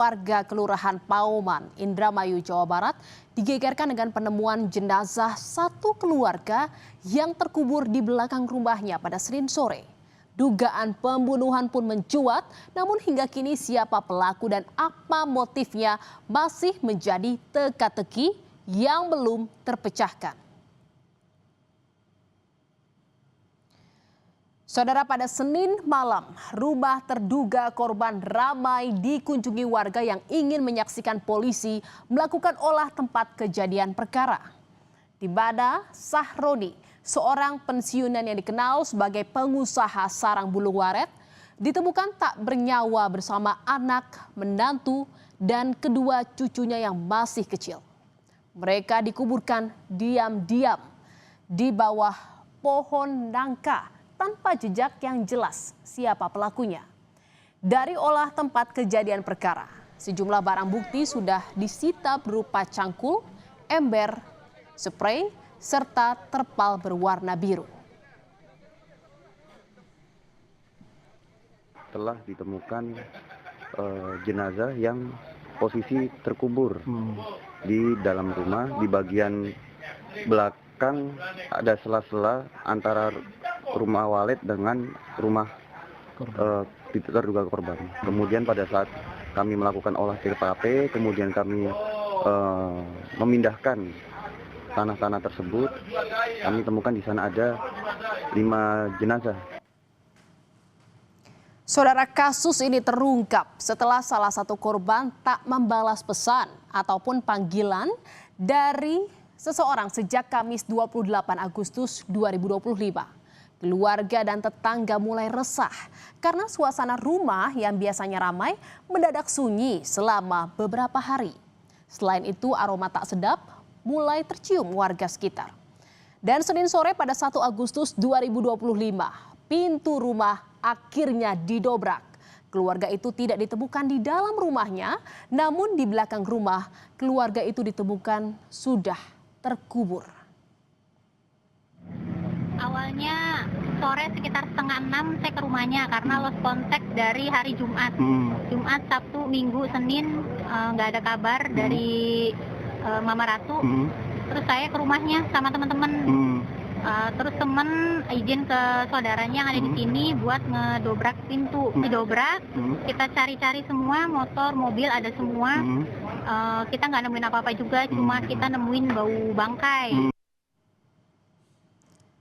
Warga Kelurahan Pauman, Indramayu, Jawa Barat digegerkan dengan penemuan jenazah satu keluarga yang terkubur di belakang rumahnya pada Senin sore. Dugaan pembunuhan pun mencuat, namun hingga kini siapa pelaku dan apa motifnya masih menjadi teka-teki yang belum terpecahkan. Saudara, pada Senin malam, rumah terduga korban ramai dikunjungi warga yang ingin menyaksikan polisi melakukan olah tempat kejadian perkara. Di mana Sahroni, seorang pensiunan yang dikenal sebagai pengusaha sarang bulu waret, ditemukan tak bernyawa bersama anak, menantu, dan kedua cucunya yang masih kecil. Mereka dikuburkan diam-diam di bawah pohon nangka, tanpa jejak yang jelas siapa pelakunya. Dari olah tempat kejadian perkara, sejumlah barang bukti sudah disita berupa cangkul, ember, spray, serta terpal berwarna biru. Telah ditemukan jenazah yang posisi terkubur di dalam rumah. Di bagian belakang ada sela-sela antara rumah walet dengan rumah terduga korban. Kemudian pada saat kami melakukan olah TKP, kemudian kami memindahkan tanah-tanah tersebut, kami temukan di sana ada 5 jenazah. Saudara, kasus ini terungkap setelah salah satu korban tak membalas pesan ataupun panggilan dari seseorang sejak Kamis 28 Agustus 2025. Keluarga dan tetangga mulai resah karena suasana rumah yang biasanya ramai mendadak sunyi selama beberapa hari. Selain itu, aroma tak sedap mulai tercium warga sekitar. Dan Senin sore pada 1 Agustus 2025, pintu rumah akhirnya didobrak. Keluarga itu tidak ditemukan di dalam rumahnya, namun di belakang rumah keluarga itu ditemukan sudah terkubur. Awalnya sore sekitar 5:30 saya ke rumahnya karena lost contact dari hari Jumat. Jumat, Sabtu, Minggu, Senin nggak ada kabar dari Mama Ratu. Terus saya ke rumahnya sama teman-teman. Terus temen izin ke saudaranya yang ada di sini buat ngedobrak pintu. Didobrak, kita cari-cari semua, motor, mobil ada semua. Kita nggak nemuin apa-apa juga, cuma kita nemuin bau bangkai.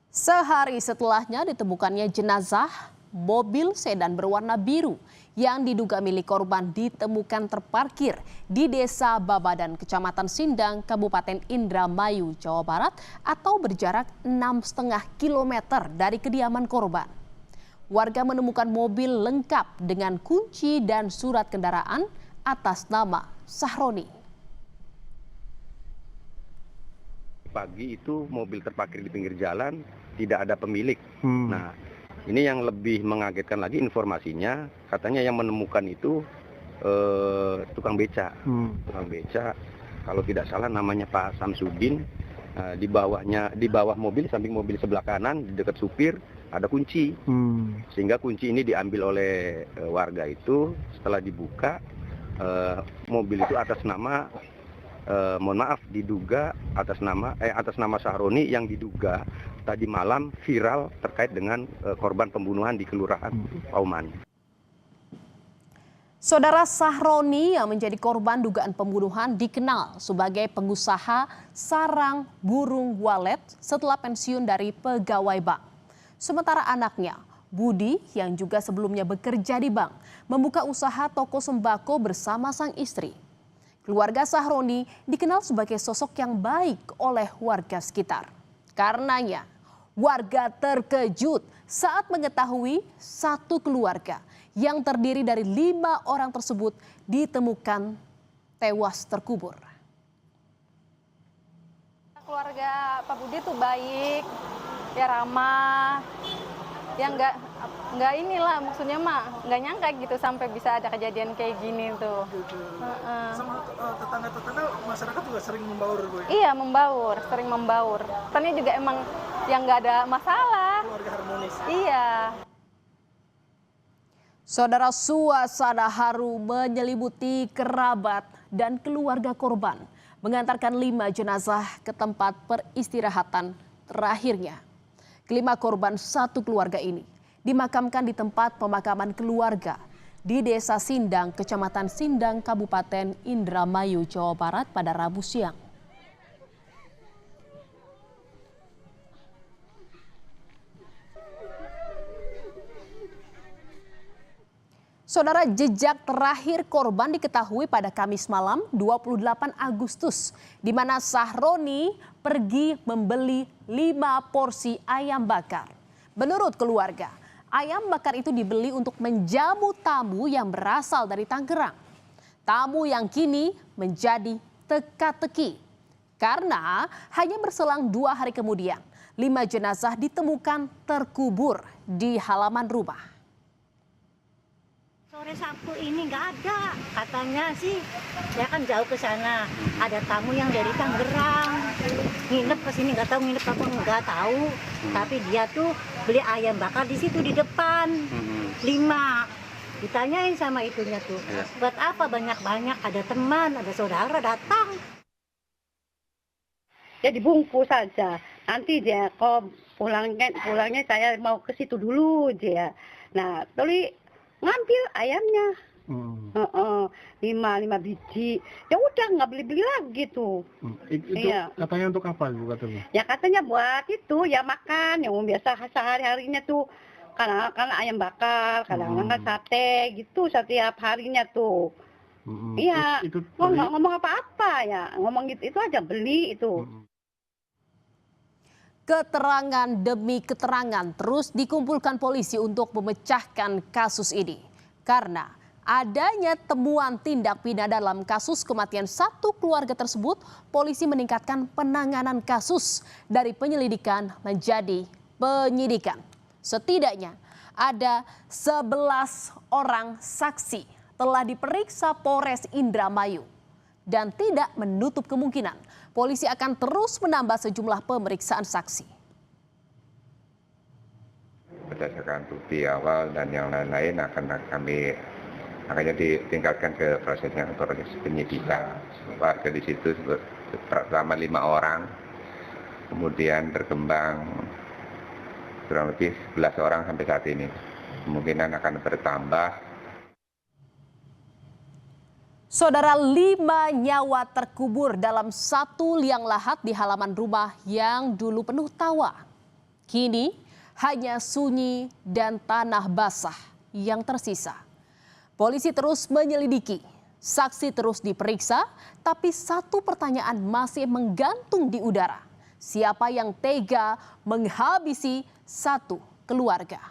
Sehari setelahnya ditemukannya jenazah mobil sedan berwarna biru yang diduga milik korban ditemukan terparkir di Desa Babadan, Kecamatan Sindang, Kabupaten Indramayu, Jawa Barat atau berjarak 6,5 km dari kediaman korban. Warga menemukan mobil lengkap dengan kunci dan surat kendaraan atas nama Sahroni. Pagi itu mobil terparkir di pinggir jalan, tidak ada pemilik. Nah, ini yang lebih mengagetkan lagi informasinya, katanya yang menemukan itu tukang beca. Tukang beca, kalau tidak salah namanya Pak Samsudin. Di bawah mobil, samping mobil sebelah kanan, di dekat supir ada kunci. Sehingga kunci ini diambil oleh warga itu. Setelah dibuka, mobil itu atas nama diduga atas nama Sahroni yang diduga tadi malam viral terkait dengan korban pembunuhan di Kelurahan Pauman. Saudara, Sahroni yang menjadi korban dugaan pembunuhan dikenal sebagai pengusaha sarang burung walet setelah pensiun dari pegawai bank. Sementara anaknya, Budi, yang juga sebelumnya bekerja di bank, membuka usaha toko sembako bersama sang istri. Keluarga Sahroni dikenal sebagai sosok yang baik oleh warga sekitar. Karenanya, warga terkejut saat mengetahui satu keluarga yang terdiri dari 5 orang tersebut ditemukan tewas terkubur. Keluarga Pak Budi tuh baik, ya ramah, ya nggak inilah maksudnya mah nggak nyangka gitu sampai bisa ada kejadian kayak gini tuh. Sama tetangga-tetangga masyarakat juga sering membaur, Bu? Iya, membaur, sering membaur. Ternyata juga emang yang nggak ada masalah. Keluarga harmonis. Iya. Saudara, suasana haru menyelimuti kerabat dan keluarga korban mengantarkan 5 jenazah ke tempat peristirahatan terakhirnya. Kelima korban satu keluarga ini dimakamkan di tempat pemakaman keluarga di Desa Sindang, Kecamatan Sindang, Kabupaten Indramayu, Jawa Barat pada Rabu siang. Saudara, jejak terakhir korban diketahui pada Kamis malam 28 Agustus, di mana Sahroni pergi membeli 5 porsi ayam bakar. Menurut keluarga, ayam bakar itu dibeli untuk menjamu tamu yang berasal dari Tangerang. Tamu yang kini menjadi teka-teki karena hanya berselang 2 hari kemudian 5 jenazah ditemukan terkubur di halaman rumah. Sore Sabtu ini nggak ada, katanya sih dia kan jauh ke sana. Ada tamu yang dari Tangerang nginep ke sini, nggak tahu nginep apa nggak tahu. Tapi dia tuh beli ayam bakar di situ di depan 5. Ditanyain sama itunya tuh, buat apa banyak-banyak? Ada teman, ada saudara datang. Ya dibungkus saja. Nanti dia kok pulangnya saya mau ke situ dulu dia. Nah, tuli ngambil ayamnya, 5 biji. Ya udah nggak beli lagi tuh. Itu iya. Katanya untuk apa Bu katanya? Ya katanya buat itu ya makan yang biasa sehari-harinya tuh. Karena ayam bakar, kadang-kadang sate gitu setiap harinya tuh. Iya. Nggak ngomong apa-apa ya, ngomong gitu itu aja beli itu. Keterangan demi keterangan terus dikumpulkan polisi untuk memecahkan kasus ini. Karena adanya temuan tindak pidana dalam kasus kematian satu keluarga tersebut, polisi meningkatkan penanganan kasus dari penyelidikan menjadi penyidikan. Setidaknya ada 11 orang saksi telah diperiksa Polres Indramayu. Dan tidak menutup kemungkinan polisi akan terus menambah sejumlah pemeriksaan saksi. Berdasarkan bukti awal dan yang lain-lain akan ditingkatkan ke prosesnya proses penyidikan. Warga di situ selama 5 orang, kemudian berkembang kurang lebih 11 orang sampai saat ini. Kemungkinan akan bertambah. Saudara, 5 nyawa terkubur dalam satu liang lahat di halaman rumah yang dulu penuh tawa. Kini hanya sunyi dan tanah basah yang tersisa. Polisi terus menyelidiki, saksi terus diperiksa, tapi satu pertanyaan masih menggantung di udara. Siapa yang tega menghabisi satu keluarga?